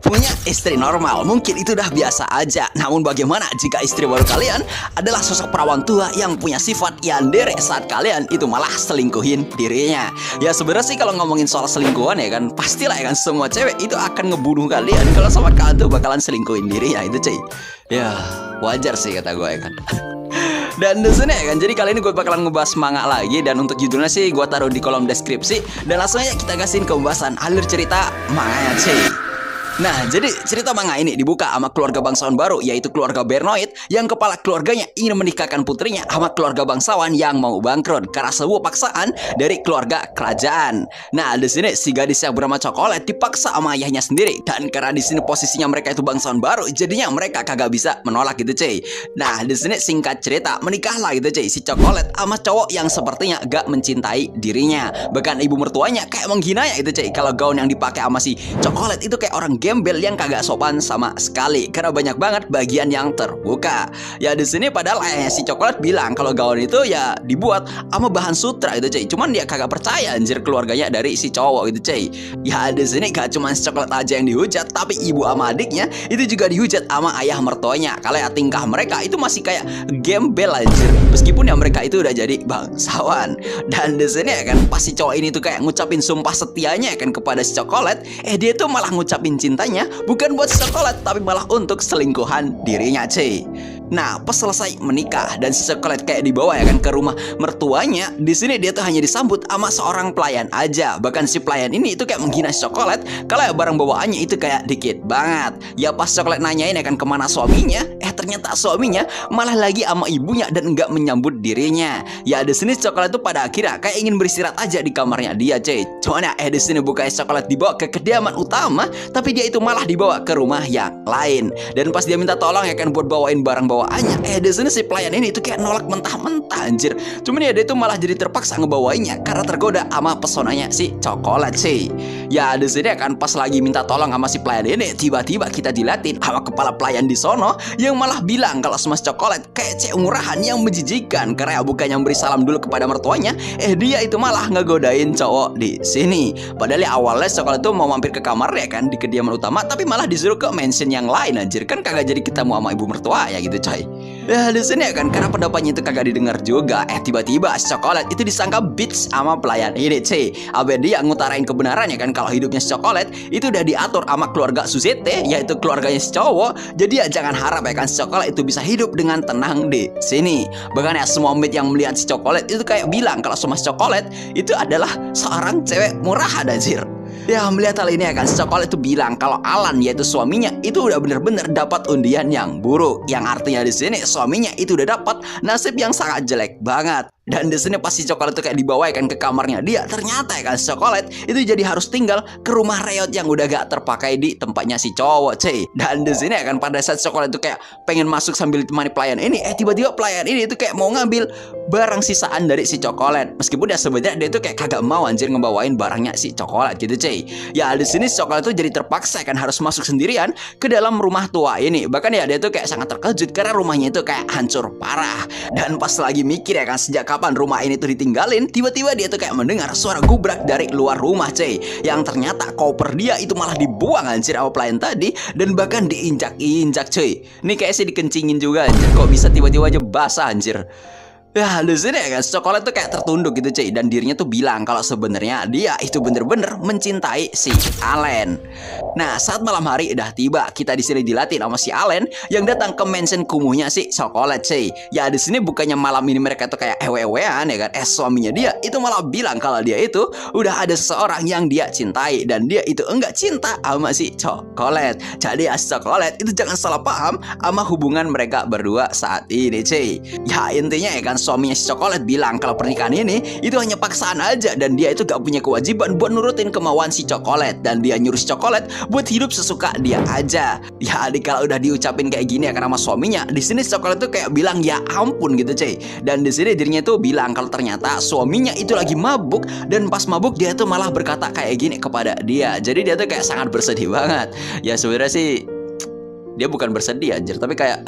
Punya istri normal mungkin itu udah biasa aja. Namun bagaimana jika istri baru kalian adalah sosok perawan tua yang punya sifat yandere saat kalian itu malah selingkuhin dirinya? Ya sebenarnya sih kalau ngomongin soal selingkuhan ya kan, pastilah ya kan semua cewek itu akan ngebunuh kalian kalau sama kalian tuh bakalan selingkuhin dirinya itu cuy. Ya wajar sih kata gue ya kan. Dan di sini ya kan, jadi kali ini gue bakalan ngebahas manga lagi. Dan untuk judulnya sih gue taruh di kolom deskripsi. Dan langsung aja kita kasihin ke pembahasan alur cerita manganya cuy. Nah, jadi cerita manga ini dibuka sama keluarga bangsawan baru, yaitu keluarga Bernoit, yang kepala keluarganya ingin menikahkan putrinya sama keluarga bangsawan yang mau bangkrut karena sebuah paksaan dari keluarga kerajaan. Nah, di sini si gadis yang bernama Cokelat dipaksa sama ayahnya sendiri, dan karena di sini posisinya mereka itu bangsawan baru, jadinya mereka kagak bisa menolak gitu cuy. Nah, di sini singkat cerita menikahlah gitu cuy si Cokelat sama cowok yang sepertinya gak mencintai dirinya. Bahkan ibu mertuanya kayak menghinanya itu cuy, kalau gaun yang dipakai sama si Cokelat itu kayak orang gembel yang kagak sopan sama sekali karena banyak banget bagian yang terbuka. Ya di sini padahal ayahnya si Cokelat bilang kalau gaun itu ya dibuat sama bahan sutra itu cuy. Cuman dia kagak percaya anjir keluarganya dari si cowok gitu cuy. Ya di sini gak cuma si Cokelat aja yang dihujat, tapi ibu sama adiknya itu juga dihujat sama ayah mertuanya. Kalau ya tingkah mereka itu masih kayak gembel anjir. Meskipun ya mereka itu udah jadi bangsawan. Dan di sini ya kan pas si cowok ini tuh kayak ngucapin sumpah setianya kan kepada si Cokelat, dia tuh malah ngucapin cintanya bukan buat si Cokelat tapi malah untuk selingkuhan dirinya cuy. Nah, pas selesai menikah dan si Cokelat kayak dibawa ya kan ke rumah mertuanya, di sini dia tuh hanya disambut sama seorang pelayan aja. Bahkan si pelayan ini itu kayak menghina si Cokelat kalau ya barang bawaannya itu kayak dikit banget. Ya pas Cokelat nanyain ya kan kemana suaminya, ternyata suaminya malah lagi sama ibunya dan enggak menyambut dirinya. Ya di sini Cokelat tuh pada akhirnya kayak ingin beristirahat aja di kamarnya dia cuy. Cuman ya di sini bukannya Cokelat dibawa ke kediaman utama, tapi dia itu malah dibawa ke rumah yang lain. Dan pas dia minta tolong ya kan buat bawain barang bawaannya, di sini si pelayan ini itu kayak nolak mentah-mentah anjir. Cuman ya dia itu malah jadi terpaksa ngebawainnya karena tergoda sama pesonanya si Cokelat sih. Ya di sini kan pas lagi minta tolong sama si pelayan ini, tiba-tiba kita dilatin sama kepala pelayan di sono yang malah bilang kalau sama si Cokelat kayak cewek murahan yang menjijikan karena ya bukannya memberi salam dulu kepada mertuanya, dia itu malah ngegodain cowok di sini. Padahal ya awalnya Cokelat tuh mau mampir ke kamar ya kan di kediaman utama, tapi malah disuruh ke mansion yang lain anjir, kan kagak jadi ketemu sama ibu mertua ya gitu coy. Ya di sini ya kan karena pendapatnya itu kagak didengar juga, tiba-tiba si Cokelat itu disangka bitch sama pelayan ini cuy. Abe dia ngutarain kebenarannya kan kalau hidupnya si Cokelat itu udah diatur sama keluarga Suzette, yaitu keluarganya si cowok. Jadi ya jangan harap ya kan si Cokelat itu bisa hidup dengan tenang di sini. Bahkan ya semua mate yang melihat si Cokelat itu kayak bilang kalau sama si Cokelat itu adalah seorang cewek murahan anjir. Ya melihat hal ini ya kan si Cokelat itu bilang kalau Alan yaitu suaminya itu udah bener-bener dapat undian yang buruk, yang artinya di sini suaminya itu udah dapat nasib yang sangat jelek banget. Dan di sini pas si Cokelat itu kayak dibawa kan ke kamarnya dia, ternyata ya kan si Cokelat itu jadi harus tinggal ke rumah reot yang udah gak terpakai di tempatnya si cowok cuy. Dan di sini ya kan pada saat si Cokelat itu kayak pengen masuk sambil ditemani pelayan ini, tiba-tiba pelayan ini itu kayak mau ngambil barang sisaan dari si Cokelat. Meskipun dia sebenarnya dia itu kayak kagak mau anjir ngebawain barangnya si Cokelat gitu cuy. Ya di sini si Cokelat itu jadi terpaksa kan harus masuk sendirian ke dalam rumah tua ini. Bahkan ya dia tuh kayak sangat terkejut karena rumahnya itu kayak hancur parah. Dan pas lagi mikir ya kan sejak kapan rumah ini tuh ditinggalin, tiba-tiba dia tuh kayak mendengar suara gubrak dari luar rumah cuy, yang ternyata koper dia itu malah dibuang anjir sama pelayan tadi, dan bahkan diinjak-injak cuy. Ini kayak sih dikencingin juga anjir, kok bisa tiba-tiba aja basah anjir. Ya di sini ya kan Cokelat tuh kayak tertunduk gitu cuy, dan dirinya tuh bilang kalau sebenarnya dia itu bener-bener mencintai si Allen. Nah saat malam hari udah tiba, kita di sini dilatih sama si Allen yang datang ke mansion kumuhnya si Cokelat cuy. Ya di sini bukannya malam ini mereka tuh kayak ewe-ewean ya kan, suaminya dia itu malah bilang kalau dia itu udah ada seseorang yang dia cintai dan dia itu enggak cinta sama si Cokelat. Jadi ya si Cokelat itu jangan salah paham sama hubungan mereka berdua saat ini cuy. Ya intinya ya kan suaminya si Cokelat bilang kalau pernikahan ini itu hanya paksaan aja dan dia itu gak punya kewajiban buat nurutin kemauan si Cokelat, dan dia nyuruh si Cokelat buat hidup sesuka dia aja. Ya kalau udah diucapin kayak gini ya karena sama suaminya, di sini si Cokelat tuh kayak bilang ya ampun gitu cuy. Dan di sini dirinya tuh bilang kalau ternyata suaminya itu lagi mabuk, dan pas mabuk dia tuh malah berkata kayak gini kepada dia. Jadi dia tuh kayak sangat bersedih banget. Ya sebenarnya sih dia bukan bersedih anjir, tapi kayak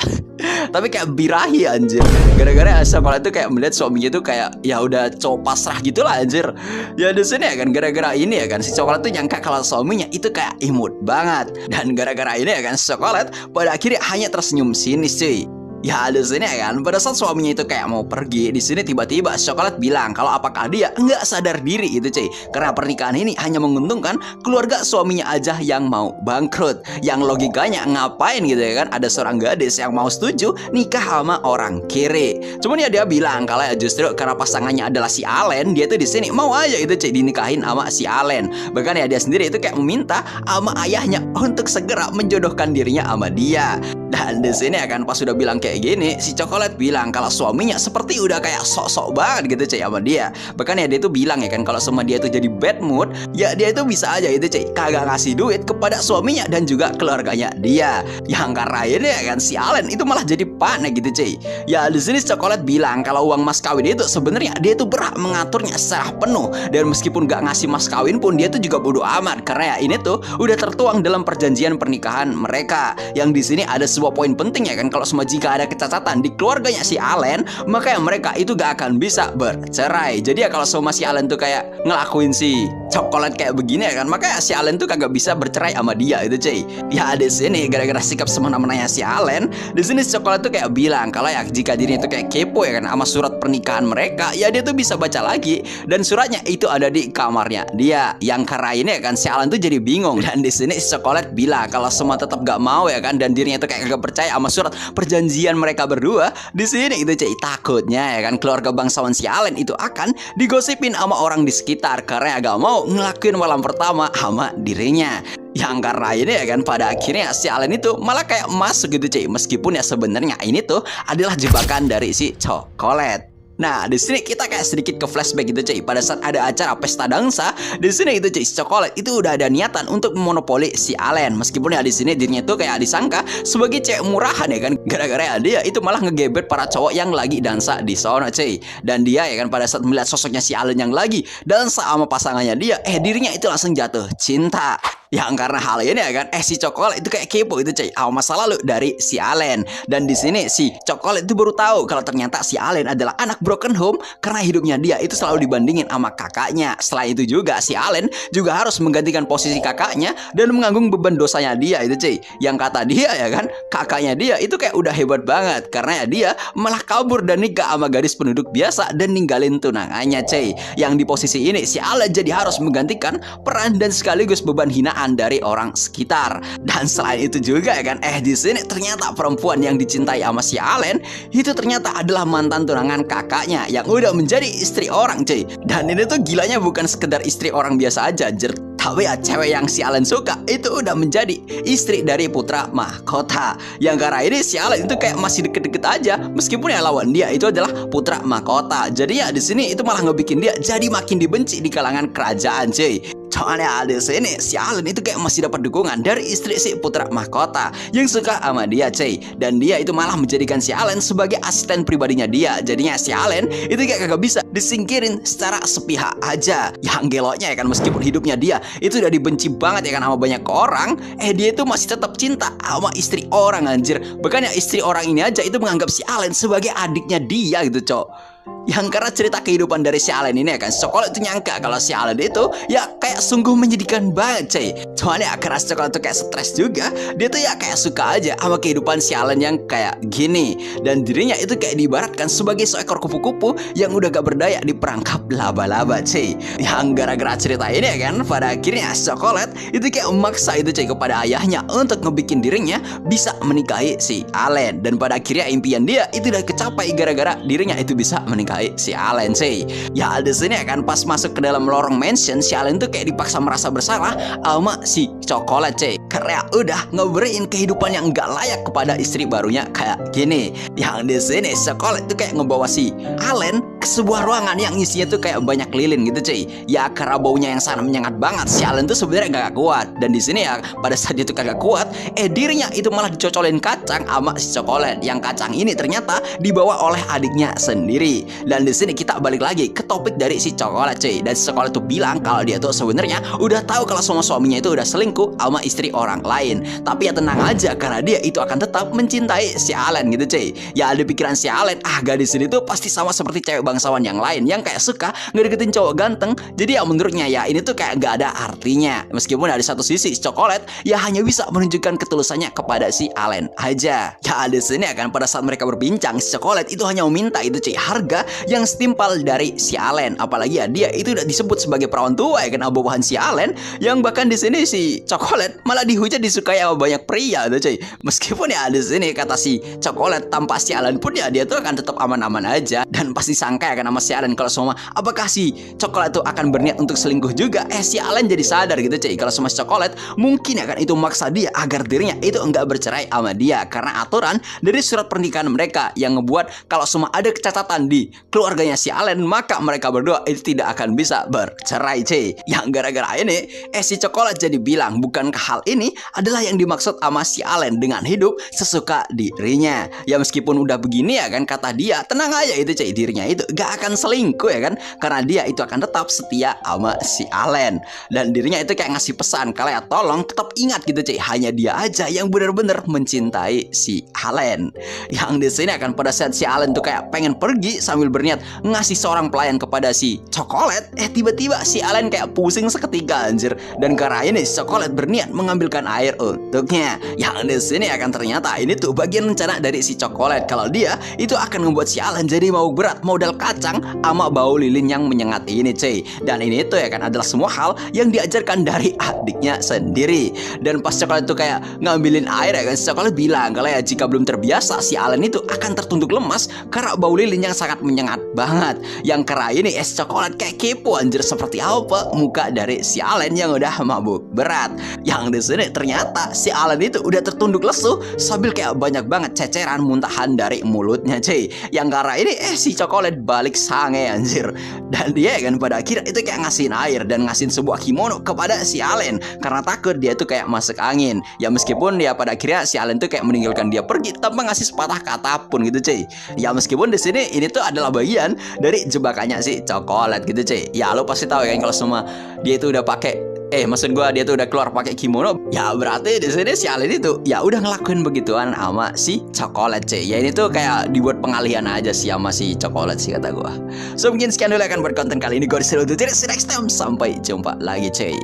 tapi kayak birahi anjir. Gara-gara Coklat itu kayak melihat suaminya itu kayak ya udah cowok pasrah gitulah anjir. Ya di sini ya kan gara-gara ini ya kan si Coklat tuh nyangka kalau suaminya itu kayak imut banget. Dan gara-gara ini ya kan Coklat pada akhirnya hanya tersenyum sinis cuy. Ya di sini ya kan pada saat suaminya itu kayak mau pergi, di sini tiba-tiba Coklat bilang kalau apakah dia nggak sadar diri gitu cuy, karena pernikahan ini hanya menguntungkan keluarga suaminya aja yang mau bangkrut. Yang logikanya ngapain gitu ya kan ada seorang gadis yang mau setuju nikah sama orang kiri. Cuman ya dia bilang kalau ya justru karena pasangannya adalah si Allen, dia tuh di sini mau aja itu cuy dinikahin sama si Allen. Bahkan ya dia sendiri itu kayak meminta sama ayahnya untuk segera menjodohkan dirinya sama dia. Dan di sini ya kan pas sudah bilang kayak gini, si Coklat bilang kalau suaminya seperti udah kayak sok-sok banget gitu cuy sama dia. Bahkan ya dia tuh bilang ya kan kalau sama dia tuh jadi bad mood, ya dia itu bisa aja itu cuy kagak ngasih duit kepada suaminya dan juga keluarganya dia. Yang karena ini ya kan si Allen itu malah jadi panik gitu cuy. Ya di sini Coklat bilang kalau uang mas kawin itu sebenarnya dia tuh berhak mengaturnya secara penuh, dan meskipun gak ngasih mas kawin pun dia tuh juga bodo amat karena ya ini tuh udah tertuang dalam perjanjian pernikahan mereka. Yang di sini ada sebuah poin penting ya kan, kalau semua jika ada kecacatan di keluarganya si Allen, maka ya mereka itu gak akan bisa bercerai. Jadi ya kalau semua si Allen tuh kayak ngelakuin si Coklat kayak begini ya kan, maka ya si Allen tuh kagak bisa bercerai sama dia itu cuy. Ya di sini gara-gara sikap semena-menanya si Allen, di sini si Coklat tuh kayak bilang kalau ya jika dirinya tuh kayak kepo ya kan sama surat pernikahan mereka, ya dia tuh bisa baca lagi dan suratnya itu ada di kamarnya dia. Yang karena ini ya kan si Allen tuh jadi bingung, dan di sini si Coklat bilang kalau semua tetap gak mau ya kan dan dirinya tuh kayak gak percaya sama surat perjanjian mereka berdua. Di sini itu cuy takutnya ya kan keluarga bangsawan si Allen itu akan digosipin sama orang di sekitar karena agak mau ngelakuin malam pertama sama dirinya. Yang karena ini ya kan pada akhirnya si Allen itu malah kayak masuk gitu cuy, meskipun ya sebenarnya ini tuh adalah jebakan dari si Coklat. Nah, di sini kita kayak sedikit ke flashback gitu cuy. Pada saat ada acara pesta dansa, di sini itu cuy, si Coklat itu udah ada niatan untuk memonopoli si Allen. Meskipun ya di sini dirinya tuh kayak disangka sebagai cewek murahan ya kan. Gara-gara ya dia itu malah ngegebet para cowok yang lagi dansa di sono cuy. Dan dia ya kan pada saat melihat sosoknya si Allen yang lagi dansa sama pasangannya dia, dirinya itu langsung jatuh cinta. Yang karena hal ini ya kan, si Coklat itu kayak kepo itu cuy sama masa lalu dari si Allen. Dan di sini si Coklat itu baru tahu kalau ternyata si Allen adalah anak broken home karena hidupnya dia itu selalu dibandingin sama kakaknya. Selain itu juga si Allen juga harus menggantikan posisi kakaknya dan menanggung beban dosanya dia itu cuy. Yang kata dia ya kan, kakaknya dia itu kayak udah hebat banget karena ya dia malah kabur dan nikah sama gadis penduduk biasa dan ninggalin tunangannya cuy. Yang di posisi ini si Allen jadi harus menggantikan peran dan sekaligus beban hinaan dari orang sekitar. Dan selain itu juga ya kan, di sini ternyata perempuan yang dicintai sama si Allen itu ternyata adalah mantan tunangan kakaknya yang udah menjadi istri orang cuy. Dan ini tuh gilanya bukan sekedar istri orang biasa aja anjir, tapi ya cewek yang si Allen suka itu udah menjadi istri dari putra mahkota. Yang karena ini si Allen itu kayak masih deket-deket aja, meskipun ya lawan dia itu adalah putra mahkota. Jadi ya di sini itu malah ngebikin dia jadi makin dibenci di kalangan kerajaan cuy. Soalnya di sini si Allen itu kayak masih dapat dukungan dari istri si putra mahkota yang suka sama dia cuy. Dan dia itu malah menjadikan si Allen sebagai asisten pribadinya dia. Jadinya si Allen itu kayak kagak bisa disingkirin secara sepihak aja. Yang geloknya ya kan, meskipun hidupnya dia itu udah dibenci banget ya kan sama banyak orang, dia itu masih tetap cinta sama istri orang anjir. Bahkan ya istri orang ini aja itu menganggap si Allen sebagai adiknya dia gitu cok. Yang karena cerita kehidupan dari si Allen ini ya kan, Coklat itu nyangka kalau si Allen itu ya kayak sungguh menyedihkan banget cuy. Soalnya karena Coklat tuh kayak stres juga, dia tuh ya kayak suka aja sama kehidupan si Allen yang kayak gini. Dan dirinya itu kayak diibaratkan sebagai seekor kupu-kupu yang udah gak berdaya di perangkap laba-laba cuy. Yang gara-gara cerita ini ya kan, pada akhirnya Coklat itu kayak memaksa itu cuy kepada ayahnya untuk ngebikin dirinya bisa menikahi si Allen. Dan pada akhirnya impian dia itu udah kecapai gara-gara dirinya itu bisa menikahi si Allen sih. Ya di sini ya kan pas masuk ke dalam lorong mansion, si Allen tuh kayak dipaksa merasa bersalah sama si Coklat cuy, karena udah ngeberiin kehidupan yang gak layak kepada istri barunya kayak gini. Yang di sini Coklat tuh kayak ngebawa si Allen ke sebuah ruangan yang isinya tuh kayak banyak lilin gitu cuy. Ya karena baunya yang sangat menyengat banget, si Allen tuh sebenarnya gak kuat. Dan di sini ya pada saat dia tuh kagak kuat, dirinya itu malah dicocolin kacang sama si coklat. Yang kacang ini ternyata dibawa oleh adiknya sendiri. Dan di sini kita balik lagi ke topik dari si coklat cuy. Dan si coklat tuh bilang kalau dia tuh sebenarnya udah tahu kalau semua suaminya itu udah selingkuh sama istri orang lain. Tapi ya tenang aja karena dia itu akan tetap mencintai si Allen gitu cuy. Ya ada pikiran si Allen, gadis ini tuh pasti sama seperti cewek bangsawan yang lain yang kayak suka ngedeketin cowok ganteng. Jadi ya menurutnya ya ini tuh kayak gak ada artinya. Meskipun ada satu sisi si coklat ya hanya bisa menunjukkan ketulusannya kepada si Allen aja. Ya di sini akan pada saat mereka berbincang, si coklat itu hanya meminta itu cuy harga yang setimpal dari si Allen. Apalagi ya dia itu udah disebut sebagai perawan tua ya kan, bawahan si Allen, yang bahkan di sini si coklat malah dihujat disukai sama banyak pria tuh cuy. Meskipun ya di sini kata si coklat tanpa si Allen pun ya dia tuh akan tetap aman-aman aja. Dan pasti sangka ya kan sama si Allen kalau semua apakah si coklat itu akan berniat untuk selingkuh juga. Si Allen jadi sadar gitu cuy kalau sama si coklat mungkin ya kan itu maksa dia agar dirinya itu enggak bercerai sama dia, karena aturan dari surat pernikahan mereka yang ngebuat kalau semua ada kecacatan di keluarganya si Allen maka mereka berdua itu tidak akan bisa bercerai cuy. Yang gara-gara ini si coklat jadi bilang bukankah hal ini adalah yang dimaksud sama si Allen dengan hidup sesuka dirinya. Ya meskipun udah begini ya kan kata dia tenang aja itu cuy, dirinya itu gak akan selingkuh ya kan, karena dia itu akan tetap setia sama si Allen. Dan dirinya itu kayak ngasih pesan kalau ya tolong tetap ingat gitu cuy, hanya dia aja yang benar-benar mencintai si Allen. Yang di sini akan pada saat si Allen tuh kayak pengen pergi sambil berniat ngasih seorang pelayan kepada si coklat, tiba-tiba si Allen kayak pusing seketika anjir. Dan karena ini si coklat berniat mengambilkan air untuknya. Yang di sini akan ternyata ini tuh bagian rencana dari si coklat kalau dia itu akan membuat si Allen jadi mau berat modal kacang sama bau lilin yang menyengat ini cuy. Dan ini tuh ya kan adalah semua hal yang diajarkan dari adiknya sendiri. Dan pas coklat itu kayak ngambilin air ya kan, si coklat bilang kalau ya jika belum terbiasa si Allen itu akan tertunduk lemas karena bau lilin yang sangat menyengat banget. Yang karena ini si coklat kayak kepo anjir seperti apa muka dari si Allen yang udah mabuk berat. Yang di sini ternyata si Allen itu udah tertunduk lesu sambil kayak banyak banget ceceran muntahan dari mulutnya cuy. Yang karena ini si coklat balik sange anjir. Dan dia kan pada akhirnya itu kayak ngasihin air dan ngasihin sebuah kimono kepada si Allen karena takut dia tuh kayak masuk angin. Ya meskipun dia pada akhirnya si Allen tuh kayak meninggalkan dia pergi tanpa ngasih sepatah kata pun gitu cuy. Ya meskipun di sini ini tuh adalah bagian dari jebakannya si coklat gitu cuy. Ya lo pasti tahu kan kalau semua dia itu udah pakai maksud gua dia tuh udah keluar pakai kimono, ya berarti di sini si Allen itu ya udah ngelakuin begituan sama si coklat cuy. Ya ini tuh kayak dibuat pengalihan aja sih sama si coklat sih kata gua. So mungkin sekian dulu akan buat konten kali ini. Gua disuruh tuh see next time. Sampai jumpa lagi cuy.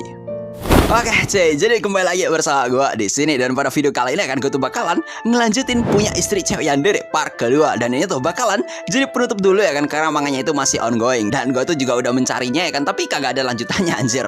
Oke cuy, jadi kembali lagi bersama gue di sini. Dan pada video kali ini akan gue tuh bakalan ngelanjutin punya istri cewek yandere part kedua. Dan ini tuh bakalan jadi penutup dulu ya kan, karena manganya itu masih ongoing. Dan gue tuh juga udah mencarinya ya kan, tapi kagak ada lanjutannya anjir.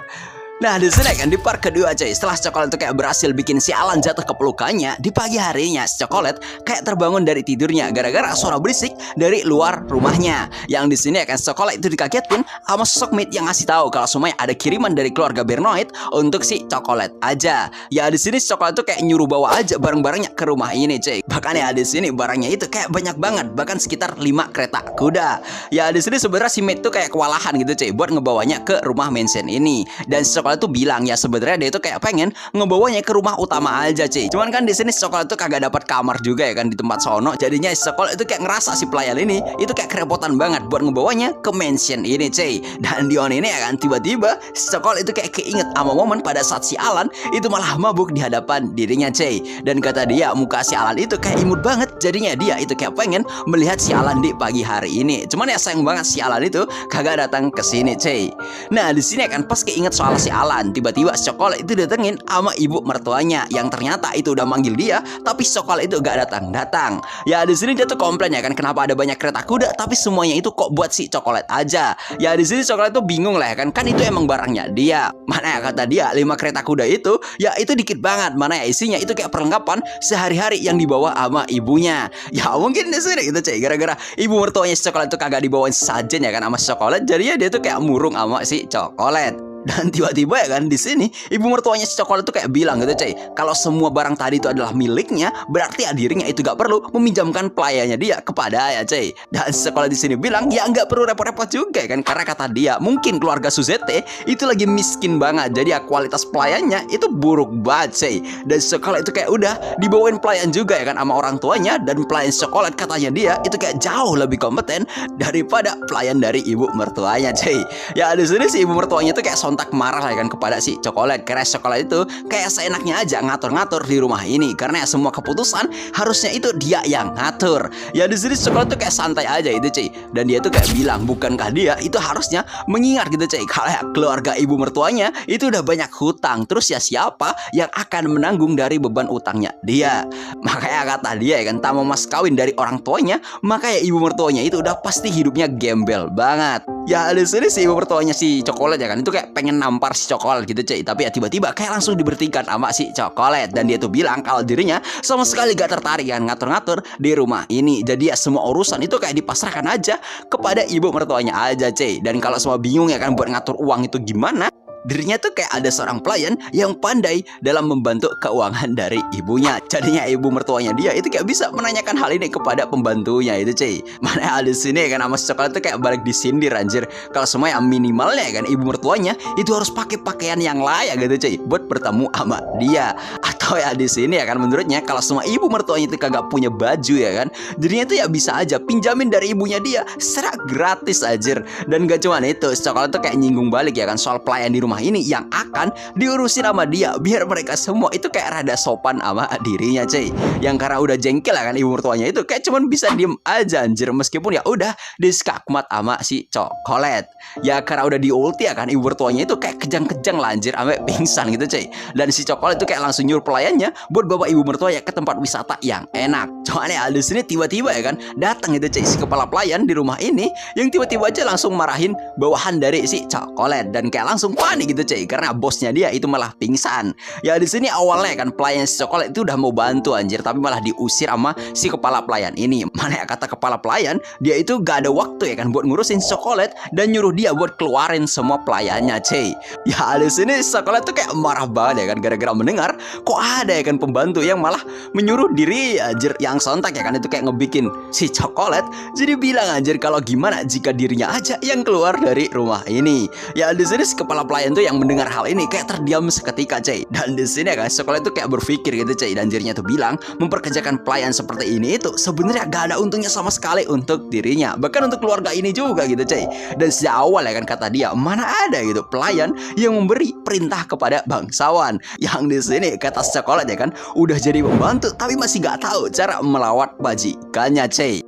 Nah di sini kan di part kedua cuy, setelah si coklat itu kayak berhasil bikin si Allen jatuh ke pelukannya, di pagi harinya si coklat kayak terbangun dari tidurnya gara-gara suara berisik dari luar rumahnya. Yang di sini kan si coklat itu dikagetin sama sosok Mid yang ngasih tahu kalau semuanya ada kiriman dari keluarga Bernoit untuk si coklat aja. Ya di sini si coklat itu kayak nyuruh bawa aja barang-barangnya ke rumah ini cuy. Bahkan ya di sini barangnya itu kayak banyak banget, bahkan sekitar 5 kereta kuda. Ya di sini sebenarnya si Mid tuh kayak kewalahan gitu cuy buat ngebawanya ke rumah mansion ini. Dan si coklat tuh bilang ya sebenarnya dia itu kayak pengen ngebawanya ke rumah utama aja cuy. Cuman kan di sini si coklat tuh kagak dapat kamar juga ya kan di tempat sono. Jadinya si coklat itu kayak ngerasa si pelayan ini itu kayak kerepotan banget buat ngebawanya ke mansion ini cuy. Dan di on ini ya kan tiba-tiba si coklat itu kayak keinget sama momen pada saat si Allen itu malah mabuk di hadapan dirinya cuy. Dan kata dia muka si Allen itu kayak imut banget. Jadinya dia itu kayak pengen melihat si Allen di pagi hari ini. Cuman ya sayang banget si Allen itu kagak datang ke sini cuy. Nah di sini kan pas keinget soal si Allen, tiba-tiba si coklat itu datengin sama ibu mertuanya yang ternyata itu udah manggil dia, tapi si coklat itu gak datang-datang. Ya di sini dia tuh komplain ya kan kenapa ada banyak kereta kuda tapi semuanya itu kok buat si coklat aja. Ya di sini coklat tuh bingung lah ya kan itu emang barangnya dia. Mana ya kata dia 5 kereta kuda itu ya itu dikit banget, mana ya isinya itu kayak perlengkapan sehari-hari yang dibawa sama ibunya. Ya mungkin di sini gitu cuy, gara-gara ibu mertuanya si coklat itu kagak dibawain sajen ya kan sama si coklat, jadinya dia tuh kayak murung sama si coklat. Dan tiba-tiba ya kan di sini ibu mertuanya si coklat itu kayak bilang gitu cuy, kalau semua barang tadi itu adalah miliknya, berarti ya dirinya itu gak perlu meminjamkan pelayannya dia kepada ya cuy. Dan si coklat di sini bilang ya nggak perlu repot-repot juga kan, karena kata dia mungkin keluarga Suzette itu lagi miskin banget, jadi ya kualitas pelayannya itu buruk banget cuy. Dan si coklat itu kayak udah dibawain pelayan juga ya kan sama orang tuanya, dan pelayan si coklat katanya dia itu kayak jauh lebih kompeten daripada pelayan dari ibu mertuanya cuy. Ya di sini si ibu mertuanya itu kayak sontak marah lah kan kepada si coklat, karena coklat itu kayak seenaknya aja ngatur-ngatur di rumah ini, karena ya semua keputusan harusnya itu dia yang ngatur. Ya di sini coklat tuh kayak santai aja itu cuy, dan dia tuh kayak bilang bukankah dia itu harusnya mengingat gitu cuy, kalau ya keluarga ibu mertuanya itu udah banyak hutang, terus ya siapa yang akan menanggung dari beban utangnya dia. Makanya kata dia ya kan, tak mau mas kawin dari orang tuanya, makanya ibu mertuanya itu udah pasti hidupnya gembel banget. Ya di sini si ibu mertuanya si coklat ya kan itu kayak pengen nampar si coklat gitu cuy, tapi ya tiba-tiba kayak langsung diberhentikan sama si coklat, dan dia tuh bilang kalau dirinya sama sekali gak tertarik kan ngatur-ngatur di rumah ini. Jadi ya semua urusan itu kayak dipasrahkan aja kepada ibu mertuanya aja cuy. Dan kalau semua bingung ya kan buat ngatur uang itu gimana, dirinya tuh kayak ada seorang pelayan yang pandai dalam membantu keuangan dari ibunya. Jadinya ibu mertuanya dia itu kayak bisa menanyakan hal ini kepada pembantunya itu cuy. Mana ada sini kan sama si coklat tuh kayak balik disindir anjir, kalau semua yang minimalnya kan ibu mertuanya itu harus pakai pakaian yang layak gitu cuy buat bertemu sama dia. Atau ya di sini ya kan menurutnya kalau semua ibu mertuanya itu kagak punya baju ya kan, dirinya tuh ya bisa aja pinjamin dari ibunya dia secara gratis anjir. Dan gak cuma itu, si coklat tuh kayak nyinggung balik ya kan soal pelayan di rumah ini yang akan diurusin sama dia, biar mereka semua itu kayak rada sopan sama dirinya cuy. Yang karena udah jengkel ya kan ibu mertuanya itu kayak cuman bisa diem aja anjir, meskipun ya udah diskakmat sama si coklat. Ya karena udah diulti ya kan ibu mertuanya itu kayak kejang-kejang lah anjir sampai pingsan gitu cuy. Dan si coklat itu kayak langsung nyuruh pelayannya buat bawa ibu mertuanya ke tempat wisata yang enak. Cuman ya di sini tiba-tiba ya kan datang itu cuy si kepala pelayan di rumah ini, yang tiba-tiba aja langsung marahin bawahan dari si coklat, dan kayak langsung panik gitu cuy karena bosnya dia itu malah pingsan. Ya di sini awalnya kan pelayan si coklat itu udah mau bantu anjir, tapi malah diusir sama si kepala pelayan ini. Mana ya kata kepala pelayan, dia itu gak ada waktu ya kan buat ngurusin si coklat dan nyuruh dia buat keluarin semua pelayannya cuy. Ya di sini si coklat tuh kayak marah banget ya kan gara-gara mendengar kok ada ya kan pembantu yang malah menyuruh diri anjir. Yang sontak ya kan itu kayak ngebikin si coklat jadi bilang anjir kalau gimana jika dirinya aja yang keluar dari rumah ini. Ya di sini si kepala pelayan tuh yang mendengar hal ini kayak terdiam seketika cuy. Dan di sini kan coklat itu kayak berpikir gitu cuy, dan dirinya tuh bilang memperkerjakan pelayan seperti ini itu sebenarnya gak ada untungnya sama sekali untuk dirinya, bahkan untuk keluarga ini juga gitu cuy. Dan sejak awal ya kan kata dia mana ada gitu pelayan yang memberi perintah kepada bangsawan. Yang di sini kata coklat ya kan udah jadi pembantu tapi masih gak tahu cara melawat bajikannya cuy.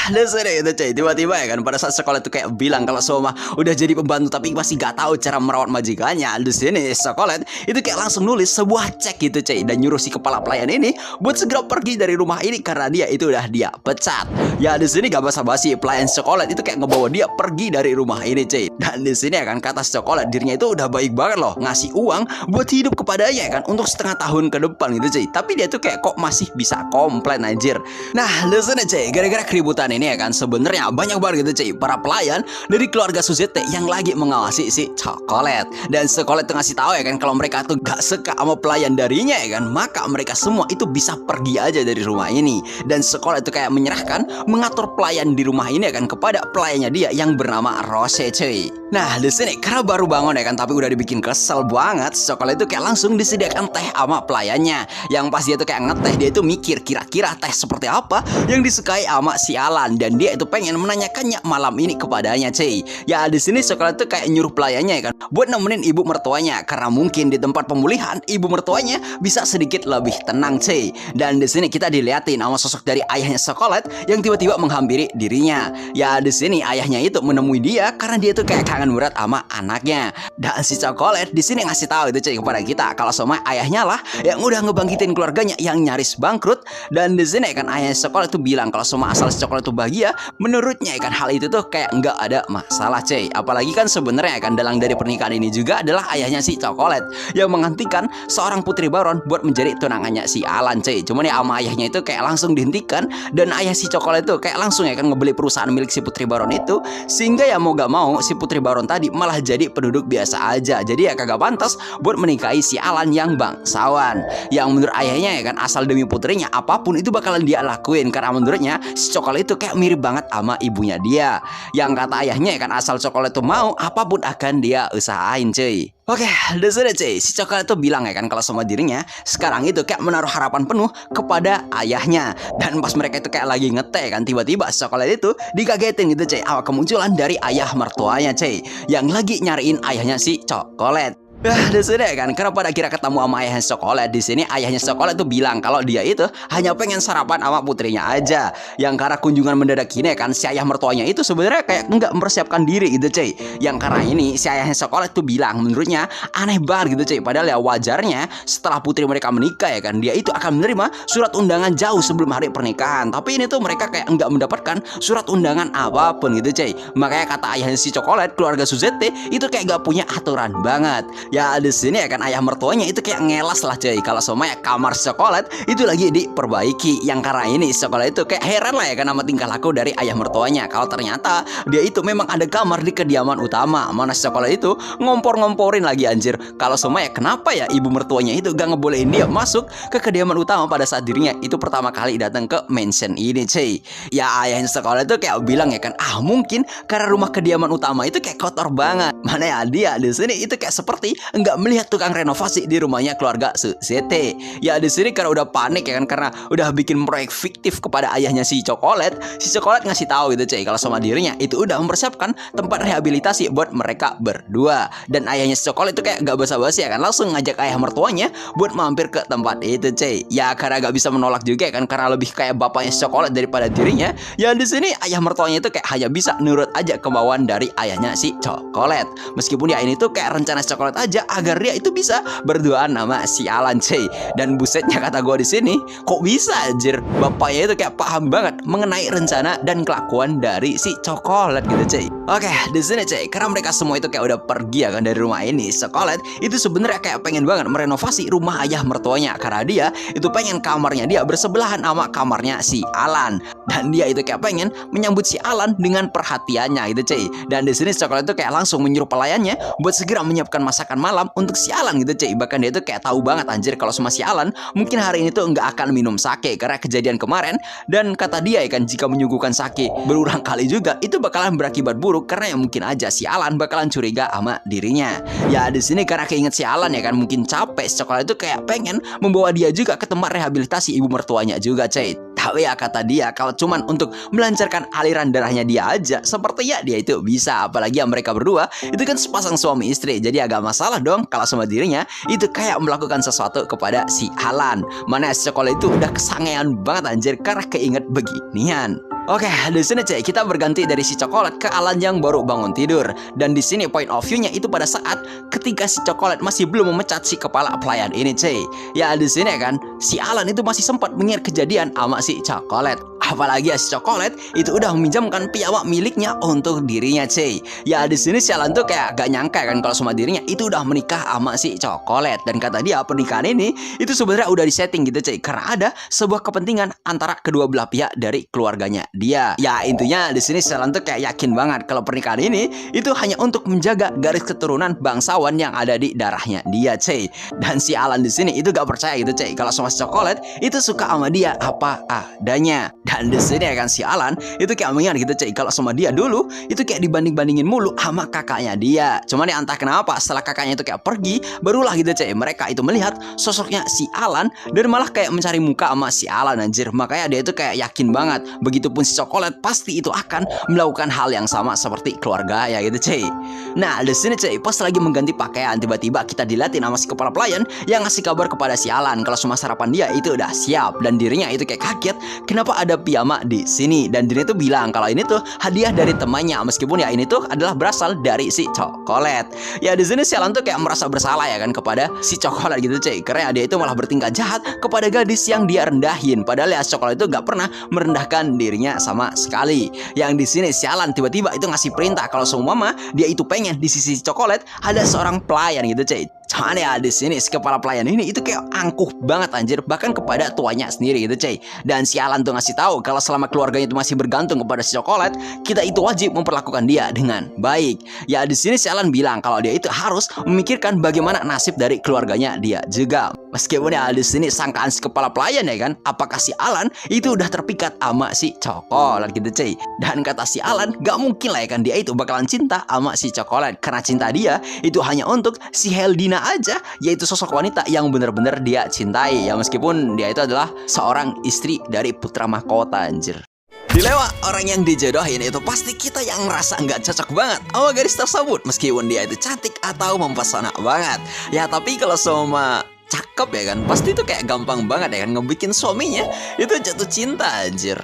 Dasarnya itu cuy, tiba-tiba ya kan pada saat sekolah itu kayak bilang kalau Soma udah jadi pembantu tapi masih gak tahu cara merawat majikannya. Di sini sekolah itu kayak langsung nulis sebuah cek gitu cuy, dan nyuruh si kepala pelayan ini buat segera pergi dari rumah ini karena dia itu udah dia pecat. Ya di sini gak basa-basi, pelayan sekolah itu kayak ngebawa dia pergi dari rumah ini cuy. Dan di sini ya kan kata sekolah dirinya itu udah baik banget loh ngasih uang buat hidup kepadanya ya kan untuk setengah tahun ke depan gitu cuy, tapi dia tuh kayak kok masih bisa komplain anjir. Nah di sini cuy gara-gara keributan ini ya kan sebenarnya banyak banget gitu cuy para pelayan dari keluarga Suzette yang lagi mengawasi si coklat. Dan sekolah itu ngasih tahu ya kan kalau mereka tuh gak suka sama pelayan darinya ya kan, maka mereka semua itu bisa pergi aja dari rumah ini. Dan sekolah itu kayak menyerahkan mengatur pelayan di rumah ini ya kan kepada pelayannya dia yang bernama Rose cuy. Nah di sini karena baru bangun ya kan tapi udah dibikin kesel banget, coklat itu kayak langsung disediakan teh sama pelayannya. Yang pas dia tuh kayak ngeteh, dia itu mikir kira-kira teh seperti apa yang disukai sama si Alan, dan dia itu pengen menanyakannya malam ini kepadanya cuy. Ya di sini coklat tuh kayak nyuruh pelayannya ya kan buat nemenin ibu mertuanya, karena mungkin di tempat pemulihan ibu mertuanya bisa sedikit lebih tenang cuy. Dan di sini kita diliatin sama sosok dari ayahnya coklat yang tiba-tiba menghampiri dirinya. Ya di sini ayahnya itu menemui dia karena dia tuh kayak kangen berat sama anaknya. Dan si coklat di sini ngasih tahu itu cuy kepada kita kalau sama ayahnya lah yang udah ngebangkitin keluarganya yang nyaris bangkrut. Dan di sini kan ayahnya coklat itu bilang kalau sama asal si coklat itu bahagia, menurutnya ya kan hal itu tuh kayak nggak ada masalah cuy. Apalagi kan sebenarnya ya kan dalang dari pernikahan ini juga adalah ayahnya si coklat yang menghentikan seorang putri baron buat menjadi tunangannya si Alan cuy. Cuman ya sama ayahnya itu kayak langsung dihentikan, dan ayah si coklat itu kayak langsung ya kan ngebeli perusahaan milik si putri baron itu, sehingga ya mau gak mau si putri baron tadi malah jadi penduduk biasa aja. Jadi ya kagak pantas buat menikahi si Alan yang bangsawan. Yang menurut ayahnya ya kan asal demi putrinya apapun itu bakalan dia lakuin, karena menurutnya si coklat itu kayak mirip banget sama ibunya dia. Yang kata ayahnya ya kan asal coklat itu mau apapun akan dia usahain cuy. Oke, udah sudah cuy. Si coklat itu bilang ya kan kalau sama dirinya sekarang itu kayak menaruh harapan penuh kepada ayahnya. Dan pas mereka itu kayak lagi ngeteh kan, tiba-tiba si coklat itu dikagetin gitu cuy, awal kemunculan dari ayah mertuanya cuy, yang lagi nyariin ayahnya si coklat. Udah sudah kan, karena pada akhirnya ketemu sama ayahnya coklat. Di sini ayahnya coklat tuh bilang kalau dia itu hanya pengen sarapan sama putrinya aja. Yang karena kunjungan mendadak ini kan, si ayah mertuanya itu sebenarnya kayak nggak mempersiapkan diri gitu cuy. Yang karena ini si ayahnya coklat tuh bilang menurutnya aneh banget gitu cuy. Padahal ya wajarnya setelah putri mereka menikah ya kan, dia itu akan menerima surat undangan jauh sebelum hari pernikahan. Tapi ini tuh mereka kayak nggak mendapatkan surat undangan apapun gitu cuy. Makanya kata ayahnya si coklat, keluarga Suzette itu kayak nggak punya aturan banget. Ya di sini ya kan ayah mertuanya itu kayak ngelas lah cuy kalau sama ya kamar coklat itu lagi diperbaiki. Yang karena ini coklat itu kayak heran lah ya kan sama tingkah laku dari ayah mertuanya. Kalau ternyata dia itu memang ada kamar di kediaman utama, mana coklat itu ngompor-ngomporin lagi anjir. Kalau sama ya kenapa ya ibu mertuanya itu gak ngebolehin dia masuk ke kediaman utama pada saat dirinya itu pertama kali datang ke mansion ini cuy. Ya ayahnya coklat itu kayak bilang ya kan, mungkin karena rumah kediaman utama itu kayak kotor banget. Mana ya dia di sini itu kayak seperti enggak melihat tukang renovasi di rumahnya keluarga Suzette. Ya di sini karena udah panik ya kan, karena udah bikin proyek fiktif kepada ayahnya si coklat. Si coklat ngasih tahu gitu cuy kalau sama dirinya itu udah mempersiapkan tempat rehabilitasi buat mereka berdua. Dan ayahnya si coklat itu kayak gak basa-basi ya kan, langsung ngajak ayah mertuanya buat mampir ke tempat itu cuy. Ya karena gak bisa menolak juga ya kan, karena lebih kayak bapaknya si coklat daripada dirinya. Ya di sini ayah mertuanya itu kayak hanya bisa nurut aja kemauan dari ayahnya si coklat. Meskipun ya ini tuh kayak rencana si coklat aja agar dia itu bisa berduaan sama si Alan cuy. Dan busetnya kata gue di sini, kok bisa anjir bapaknya itu kayak paham banget mengenai rencana dan kelakuan dari si coklat gitu cuy. Oke, di sini cuy, karena mereka semua itu kayak udah pergi ya kan dari rumah ini, coklat itu sebenarnya kayak pengen banget merenovasi rumah ayah mertuanya, karena dia itu pengen kamarnya dia bersebelahan sama kamarnya si Alan. Dan dia itu kayak pengen menyambut si Alan dengan perhatiannya gitu cuy. Dan di sini coklat itu kayak langsung menyuruh pelayannya buat segera menyiapkan masakan malam untuk si Alan gitu cuy. Bahkan dia itu kayak tahu banget anjir kalau sama si Alan mungkin hari ini tuh nggak akan minum sake karena kejadian kemarin. Dan kata dia ya kan, jika menyuguhkan sake berulang kali juga itu bakalan berakibat buruk, karena ya mungkin aja si Alan bakalan curiga sama dirinya. Ya di sini karena keinget si Alan ya kan, mungkin capek, si coklat itu kayak pengen membawa dia juga ke tempat rehabilitasi ibu mertuanya juga cuy. Tapi ya kata dia kalau cuman untuk melancarkan aliran darahnya dia aja, sepertinya dia itu bisa. Apalagi yang mereka berdua itu kan sepasang suami istri, jadi agak masalah dong kalau sama dirinya itu kayak melakukan sesuatu kepada si Alan. Mana si coklat itu udah kesangean banget anjir karena keinget beginian. Oke, di sini cuy kita berganti dari si coklat ke Alan yang baru bangun tidur. Dan di sini point of view-nya itu pada saat ketika si coklat masih belum memecat si kepala pelayan ini cuy. Ya di sini kan si Alan itu masih sempat mengingat kejadian sama si coklat. Apalagi ya si coklat itu udah meminjamkan piawak miliknya untuk dirinya cuy. Ya di sini si Alan tuh kayak gak nyangka kan kalau sama dirinya itu udah menikah sama si coklat. Dan kata dia pernikahan ini itu sebenarnya udah disetting gitu cuy, karena ada sebuah kepentingan antara kedua belah pihak dari keluarganya dia. Ya intinya di sini si Alan tuh kayak yakin banget kalau pernikahan ini itu hanya untuk menjaga garis keturunan bangsawan yang ada di darahnya dia cuy. Dan si Alan di sini itu gak percaya gitu cuy kalau sama si coklat itu suka sama dia apa adanya. Dan di sini ya kan si Alan itu kayak mengingat gitu cuy kalau sama dia dulu itu kayak dibanding-bandingin mulu sama kakaknya dia. Cuman ya entah kenapa setelah kakaknya itu kayak pergi, barulah gitu cuy mereka itu melihat sosoknya si Alan dan malah kayak mencari muka sama si Alan anjir. Makanya dia itu kayak yakin banget begitupun si coklat pasti itu akan melakukan hal yang sama seperti keluarga ya gitu cuy. Nah di sini cuy pas lagi mengganti pakaian, tiba-tiba kita diliatin sama si kepala pelayan yang ngasih kabar kepada si Alan kalau semua sarapan dia itu udah siap. Dan dirinya itu kayak kaget kenapa ada piyama di sini. Dan dirinya tuh bilang kalau ini tuh hadiah dari temannya, meskipun ya ini tuh adalah berasal dari si coklat. Ya di sini si Alan tuh kayak merasa bersalah ya kan kepada si coklat gitu cuy, karena dia itu malah bertingkah jahat kepada gadis yang dia rendahin. Padahal ya coklat itu gak pernah merendahkan dirinya sama sekali. Yang di sini si Alan tiba-tiba itu ngasih perintah kalau seumpama dia itu pengen di sisi coklat ada seorang pelayan gitu cuy. Cuman ya di sini si kepala pelayan ini itu kayak angkuh banget anjir, bahkan kepada tuanya sendiri gitu cuy. Dan si Alan tuh ngasih tahu kalau selama keluarganya itu masih bergantung kepada si coklat, kita itu wajib memperlakukan dia dengan baik. Ya di sini si Alan bilang kalau dia itu harus memikirkan bagaimana nasib dari keluarganya dia juga. Meskipun ya di sini sangkaan si kepala pelayan ya kan, apakah si Alan itu udah terpikat sama si coklat gitu cuy. Dan kata si Alan gak mungkin lah ya kan dia itu bakalan cinta sama si coklat, karena cinta dia itu hanya untuk si Heldina aja, yaitu sosok wanita yang benar-benar dia cintai. Ya meskipun dia itu adalah seorang istri dari putra mahkota anjir. Dilewa orang yang dijodohin itu pasti kita yang ngerasa nggak cocok banget sama gadis tersebut, meskipun dia itu cantik atau mempesona banget. Ya tapi kalau sama cakep ya kan, pasti itu kayak gampang banget ya kan ngebikin suaminya itu jatuh cinta anjir.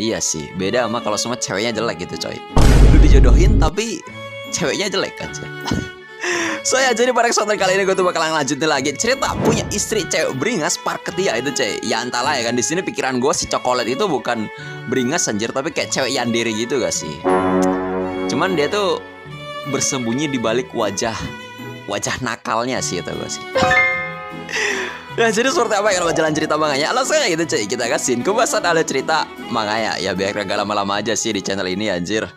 Iya sih, beda sama kalau semua ceweknya jelek gitu coy. Lu dijodohin tapi ceweknya jelek aja. So ya, jadi pada kesempatan kali ini gue tuh bakalan lanjutin lagi cerita punya istri cewek beringas part ketiga itu cuy. Ya entahlah ya kan, di sini pikiran gue si coklat itu bukan beringas anjir, tapi kayak cewek yandere gitu gak sih. Cuman dia tuh bersembunyi di balik wajah nakalnya sih itu gue sih. Nah jadi seperti apa kalau jalan cerita manganya? Langsung aja gitu cuy, kita kasihin kebahasan ada cerita manganya. Ya biar gak lama-lama aja sih di channel ini anjir.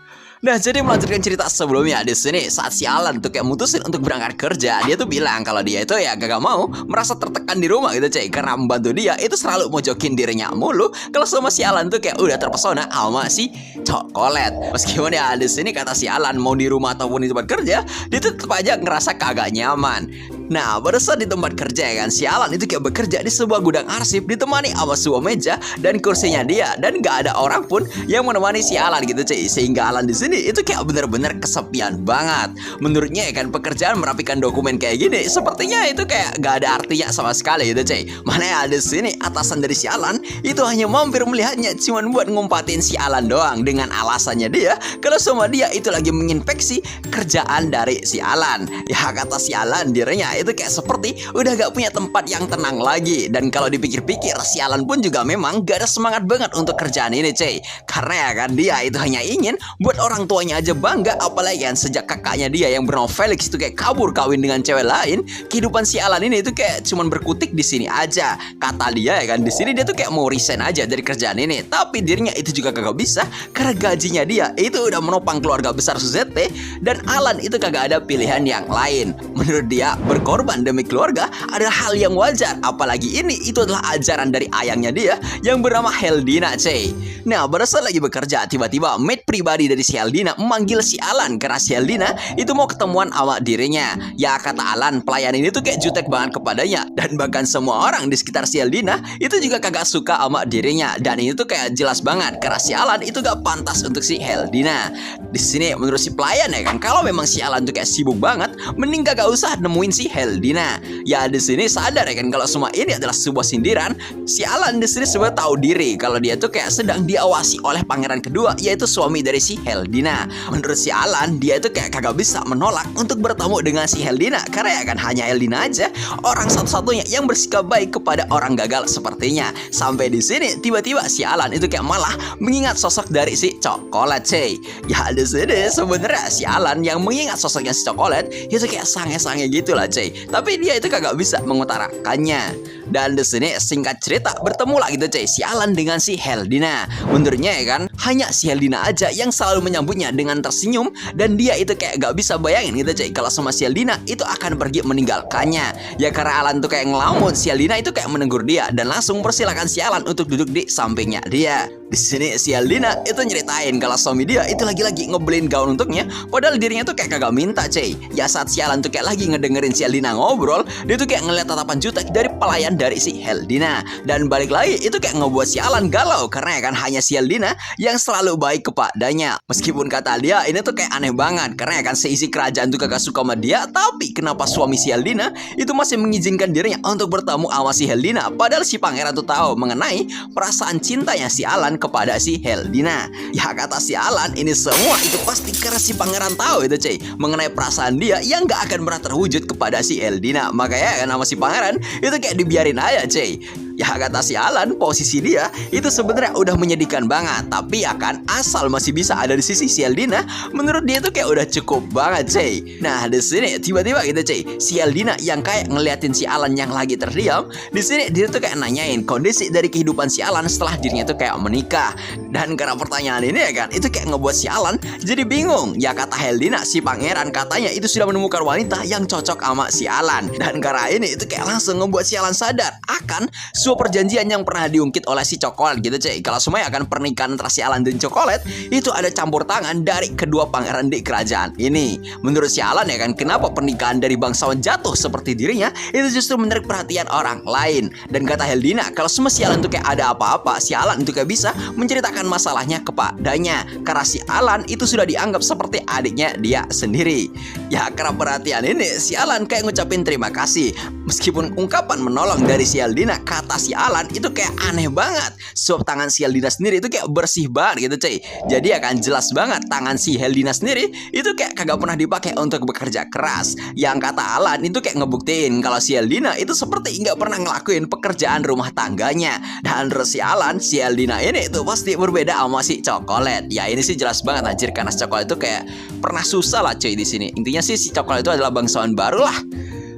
Nah jadi melanjutkan cerita sebelumnya, di sini saat si Alan tuh kayak mutusin untuk berangkat kerja, dia tuh bilang kalau dia itu ya gak mau merasa tertekan di rumah gitu cuy, karena membantu dia itu selalu mojokin dirinya mulu. Kalau sama si Alan tuh kayak udah terpesona sama si coklat. Meskipun ya di sini kata si Alan mau di rumah ataupun di tempat kerja, dia tuh tetap aja ngerasa kagak nyaman. Nah pada saat di tempat kerja ya kan, si Alan itu kayak bekerja di sebuah gudang arsip ditemani sama sebuah meja dan kursinya dia, dan gak ada orang pun yang menemani si Alan gitu cuy. Sehingga Alan di sini itu kayak bener-bener kesepian banget. Menurutnya ya kan, pekerjaan merapikan dokumen kayak gini sepertinya itu kayak gak ada artinya sama sekali gitu cuy. Mana ya di sini atasan dari si Alan itu hanya mampir melihatnya cuman buat ngumpatin si Alan doang, dengan alasannya dia kalau sama dia itu lagi menginspeksi kerjaan dari si Alan. Ya kata si Alan, dirinya itu kayak seperti udah gak punya tempat yang tenang lagi. Dan kalau dipikir-pikir si Alan pun juga memang gak ada semangat banget untuk kerjaan ini cuy, karena ya kan dia itu hanya ingin buat orang tuanya aja bangga. Apalagi kan sejak kakaknya dia yang bernama Felix itu kayak kabur kawin dengan cewek lain, kehidupan si Alan ini itu kayak cuman berkutik di sini aja. Kata dia ya kan, di sini dia tuh kayak mau resign aja dari kerjaan ini, tapi dirinya itu juga kagak bisa karena gajinya dia itu udah menopang keluarga besar Suzette, dan Alan itu kagak ada pilihan yang lain. Menurut dia berkorban demi keluarga adalah hal yang wajar, apalagi ini itu adalah ajaran dari ayangnya dia yang bernama Heldina cuy. Nah pada saat lagi bekerja, tiba-tiba maid pribadi dari si Heldina memanggil si Alan karena si Heldina itu mau ketemuan sama dirinya. Ya kata Alan, pelayan ini tuh kayak jutek banget kepadanya, dan bahkan semua orang di sekitar si Heldina itu juga kagak suka sama dirinya. Dan ini tuh kayak jelas banget karena si Alan itu gak pantas untuk si Heldina. Di sini menurut si pelayan ya kan, kalau memang si Alan tuh kayak sibuk banget, mending gak usah nemuin si Heldina. Ya di sini sadar ya kan kalau semua ini adalah sebuah sindiran. Si Alan di sini sebenarnya tahu diri kalau dia tuh kayak sedang diawasi oleh pangeran kedua, yaitu suami dari si Heldina. Menurut si Alan, dia itu kayak kagak bisa menolak untuk bertemu dengan si Heldina, karena ya kan hanya Heldina aja orang satu-satunya yang bersikap baik kepada orang gagal sepertinya. Sampai di sini tiba-tiba si Alan itu kayak malah mengingat sosok dari si coklat cuy. Ya di sini sebenarnya si Alan yang mengingat sosoknya si coklat itu kayak sange-sange gitulah cuy, tapi dia itu kagak bisa mengutarakannya. Dan di sini singkat cerita bertemu lagi gitu cuy si Alan dengan si Heldina. Menurutnya ya kan hanya si Heldina aja yang selalu menyambutnya dengan tersenyum, dan dia itu kayak gak bisa bayangin gitu cuy kalau sama si Heldina itu akan pergi meninggalkannya. Ya karena Alan tuh kayak ngelamun, si Heldina itu kayak menegur dia dan langsung persilakan si Alan untuk duduk di sampingnya dia. Di sini si Heldina itu nyeritain kalau suami dia itu lagi-lagi ngebeliin gaun untuknya, padahal dirinya tuh kayak kagak minta cuy. Ya saat si Alan tuh kayak lagi ngedengerin si Heldina ngobrol, dia tuh kayak ngeliat tatapan jutek dari pelayan dari si Heldina. Dan balik lagi itu kayak ngebuat si Alan galau karena ya kan hanya si Heldina yang selalu baik kepadanya. Meskipun kata dia ini tuh kayak aneh banget karena ya kan seisi kerajaan tuh kagak suka sama dia, tapi kenapa suami si Heldina itu masih mengizinkan dirinya untuk bertemu sama si Heldina, padahal si pangeran tuh tahu mengenai perasaan cintanya si Alan kepada si Heldina. Ya kata si Alan ini semua itu pasti karena si pangeran tahu itu cuy mengenai perasaan dia yang gak akan pernah terwujud kepada si Heldina. Makanya kan sama si pangeran itu kayak dibiarin aja cuy. Ya kata si Alan posisi dia itu sebenarnya udah menyedihkan banget, tapi ya kan asal masih bisa ada di sisi si Heldina, menurut dia tuh kayak udah cukup banget cuy. Nah di sini tiba-tiba gitu cuy, si Heldina yang kayak ngeliatin si Alan yang lagi terdiam, di sini dia tuh kayak nanyain kondisi dari kehidupan si Alan setelah dirinya tuh kayak menikah. Dan karena pertanyaan ini ya kan itu kayak ngebuat si Alan jadi bingung. Ya kata Heldina si pangeran katanya itu sudah menemukan wanita yang cocok sama si Alan. Dan karena ini itu kayak langsung ngebuat si Alan sadar akan sebuah perjanjian yang pernah diungkit oleh si Coklat gitu cuy. Kalau semuanya akan pernikahan antara si Alan dan Coklat itu ada campur tangan dari kedua pangeran di kerajaan ini. Menurut si Alan ya kan kenapa pernikahan dari bangsawan jatuh seperti dirinya itu justru menarik perhatian orang lain. Dan kata Heldina kalau semua si Alan tuh kayak ada apa-apa, si Alan itu kayak bisa menceritakan masalahnya kepadanya karena si Alan itu sudah dianggap seperti adiknya dia sendiri. Ya karena perhatian ini si Alan kayak ngucapin terima kasih. Meskipun ungkapan menolong dari si Heldina, kata si Alan itu kayak aneh banget. Sebab tangan si Heldina sendiri itu kayak bersih banget gitu cuy. Jadi akan jelas banget tangan si Heldina sendiri itu kayak kagak pernah dipakai untuk bekerja keras. Yang kata Alan itu kayak ngebuktiin kalau si Heldina itu seperti nggak pernah ngelakuin pekerjaan rumah tangganya. Dan terus si Alan, si Heldina ini itu pasti berbeda sama si Coklat. Ya ini sih jelas banget anjir karena si Coklat itu kayak pernah susah lah cuy di sini. Intinya sih si Coklat itu adalah bangsawan baru lah.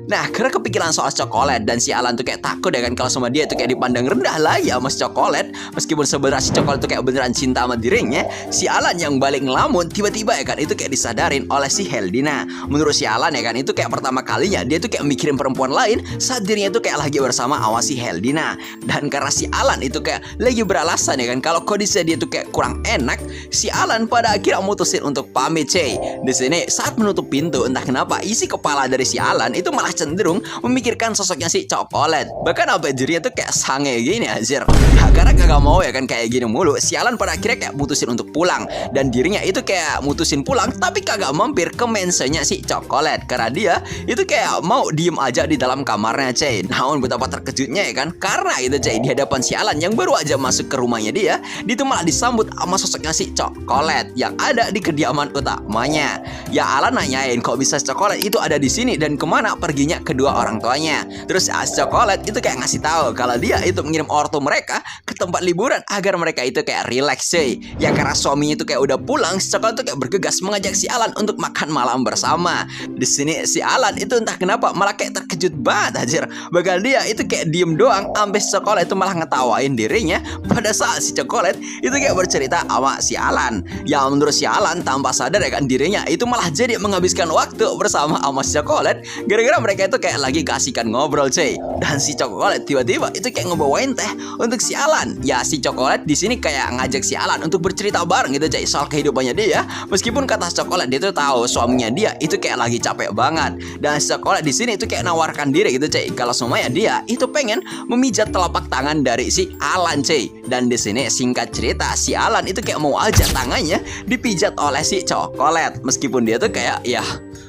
Nah, karena kepikiran soal Coklat dan si Alan tuh kayak takut ya kan kalau sama dia tuh kayak dipandang rendah lagi sama si Coklat. Meskipun sebenarnya si Coklat tuh kayak beneran cinta sama dirinya, si Alan yang balik ngelamun tiba-tiba ya kan itu kayak disadarin oleh si Heldina. Menurut si Alan ya kan itu kayak pertama kalinya dia tuh kayak mikirin perempuan lain saat dirinya tuh kayak lagi bersama sama si Heldina. Dan karena si Alan itu kayak lagi beralasan ya kan kalau kondisi dia tuh kayak kurang enak, si Alan pada akhirnya mutusin untuk pamit cuy. Di sini saat menutup pintu entah kenapa isi kepala dari si Alan itu malah cenderung memikirkan sosoknya si Coklat. Bahkan apa dirinya tuh kayak sange gini anjir. Ya, karena kagak mau ya kan kayak gini mulu, si Alan pada akhirnya kayak mutusin untuk pulang. Dan dirinya itu kayak mutusin pulang tapi kagak mampir ke mansionnya si Coklat karena dia itu kayak mau diem aja di dalam kamarnya cuy. Namun betapa terkejutnya ya kan karena itu cuy di hadapan si Alan yang baru aja masuk ke rumahnya dia itu malah disambut sama sosoknya si Coklat yang ada di kediaman utamanya. Ya Alan nanyain kok bisa Coklat itu ada di sini dan kemana perginya kedua orang tuanya. Terus si Coklat itu kayak ngasih tahu kalau dia itu mengirim ortu mereka ke tempat liburan agar mereka itu kayak relax cuy. Ya karena suaminya itu kayak udah pulang, si Coklat itu kayak bergegas mengajak si Alan untuk makan malam bersama. Di sini si Alan itu entah kenapa malah kayak terkejut banget anjir. Bahkan dia itu kayak diem doang sampai si Coklat itu malah ngetawain dirinya pada saat si Coklat itu kayak bercerita sama si Alan. Ya menurut si Alan tanpa sadar ya kan dirinya itu malah jadi menghabiskan waktu bersama sama si Coklat gara-gara mereka itu kayak lagi keasikan ngobrol cuy. Dan si Coklat tiba-tiba itu kayak ngebawain teh untuk si Alan. Ya si Coklat di sini kayak ngajak si Alan untuk bercerita bareng gitu cuy soal kehidupannya dia. Meskipun kata si Coklat dia tuh tahu suaminya dia itu kayak lagi capek banget. Dan si Coklat di sini itu kayak nawarkan diri gitu cuy kalau semuanya dia itu pengen memijat telapak tangan dari si Alan cuy. Dan di sini singkat cerita si Alan itu kayak mau aja tangannya dipijat oleh si Coklat. Meskipun dia tuh kayak ya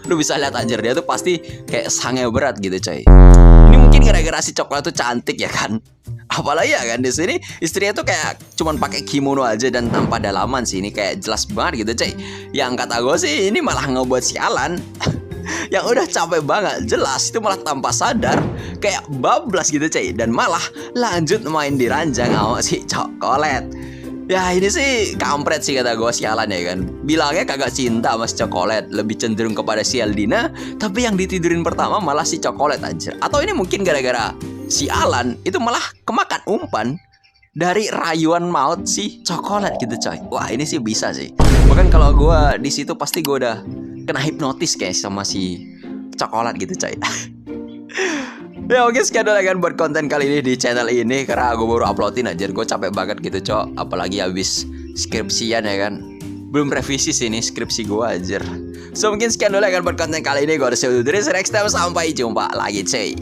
lu bisa lihat anjir dia tuh pasti kayak sange berat gitu coy. Ini mungkin gara-gara si Coklat tuh cantik ya kan. Apalagi ya kan di sini istrinya tuh kayak cuman pakai kimono aja dan tanpa dalaman sih. Ini kayak jelas banget gitu coy. Yang kata gue sih ini malah ngebuat si Alan yang udah capek banget jelas itu malah tanpa sadar kayak bablas gitu coy. Dan malah lanjut main di ranjang sama si Coklat. Ya ini sih kampret sih kata gue si Alan ya kan. Bilangnya kagak cinta sama si Coklat, lebih cenderung kepada si Heldina. Tapi yang ditidurin pertama malah si Coklat anjir. Atau ini mungkin gara-gara si Alan itu malah kemakan umpan dari rayuan maut si Coklat gitu coy. Wah ini sih bisa sih. Bahkan kalau gue di situ pasti gue udah kena hipnotis kayak sama si Coklat gitu coy. Ya oke sekian dulu kan buat konten kali ini di channel ini. Karena gue baru uploadin aja, gue capek banget gitu cok. Apalagi habis skripsian ya kan. Belum revisi sih ini skripsi gue aja. So mungkin sekian dulu kan buat konten kali ini. Gue udah see you next time. Sampai jumpa lagi cuy.